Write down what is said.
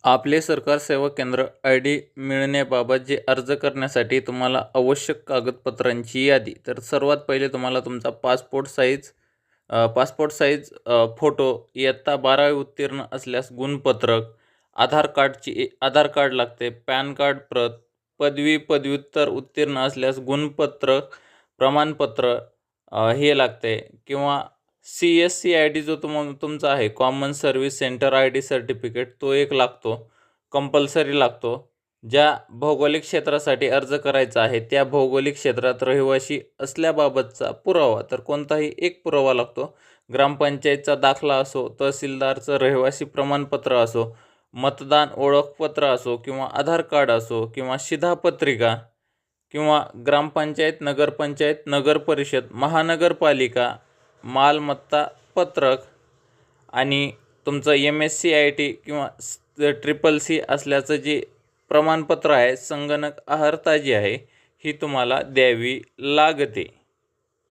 आपले सरकार सेवा केंद्र ID मिळण्याबाबत जे अर्ज करण्यासाठी तुम्हाला आवश्यक कागदपत्रांची यादी. तर सर्वात पहिले तुम्हाला तुमचा पासपोर्ट साईज फोटो, इयत्ता 12वी उत्तीर्ण असल्यास गुणपत्रक, आधार कार्ड लागते, पॅन कार्ड प्रत, पदव्युत्तर उत्तीर्ण असल्यास गुणपत्रक प्रमाणपत्र हे लागते, किंवा CSC ID जो तुमचा आहे, common service centre ID certificate, तो एक लागतो, कंपल्सरी लागतो. ज्या भौगोलिक क्षेत्रासाठी अर्ज करायचा आहे त्या भौगोलिक क्षेत्रात रहिवासी असल्याबाबतचा पुरावा, तर कोणताही एक पुरावा लागतो. ग्रामपंचायतचा दाखला असो, तहसीलदारचं रहिवासी प्रमाणपत्र असो, मतदान ओळखपत्र असो, किंवा आधार कार्ड असो, किंवा शिधापत्रिका, किंवा ग्रामपंचायत, नगरपंचायत, नगरपरिषद, महानगरपालिका मालमत्ता पत्रक, आणि तुमचं MSc IT किंवा CCC असल्याचं जे प्रमाणपत्र आहे, संगणक अर्हता जी आहे ही तुम्हाला द्यावी लागते.